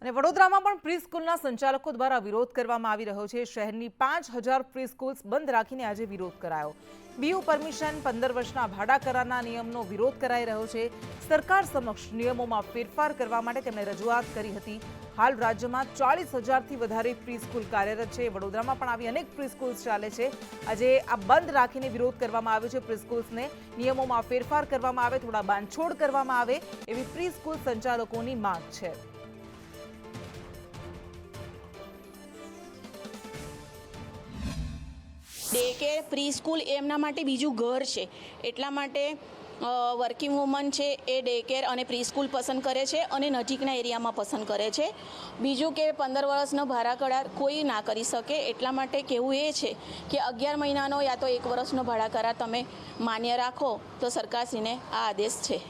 અને વડોદરામાં પણ પ્રી સ્કૂલના સંચાલકો દ્વારા વિરોધ કરવામાં આવી રહ્યો છે। શહેરની 5000 પ્રી સ્કૂલ્સ બંધ રાખીને આજે વિરોધ કરાયો। બીયુ પરમિશન 15 વર્ષના ભાડા કરારના નિયમનો વિરોધ કરાઈ રહ્યો છે। સરકાર સમક્ષ નિયમોમાં ફેરફાર કરવા માટે તેમણે રજૂઆત કરી હતી। હાલ રાજ્યમાં 40000થી વધારે પ્રી સ્કૂલ કાર્યરત છે। વડોદરામાં પણ આવી અનેક પ્રી સ્કૂલ્સ ચાલે છે। આજે આ બંધ રાખીને વિરોધ કરવામાં આવ્યો છે। પ્રી સ્કૂલ્સને નિયમોમાં ફેરફાર કરવામાં આવે, થોડા બાંધછોડ કરવામાં આવે એવી પ્રી સ્કૂલ સંચાલકોની માંગ છે। ડે કેર પ્રી સ્કૂલ એમના માટે બીજું ઘર છે, એટલા માટે વર્કિંગ વુમન છે એ ડે કેર અને પ્રી સ્કૂલ પસંદ કરે છે અને નજીકના એરિયામાં પસંદ કરે છે। બીજું કે 15 વર્ષનો ભાડા કરાર કોઈ ના કરી શકે, એટલા માટે કહેવું એ છે કે 11 મહિનાનો યા તો 1 વર્ષનો ભાડા કરાર તમે માન્ય રાખો તો સરકારશ્રીને આ આદેશ છે।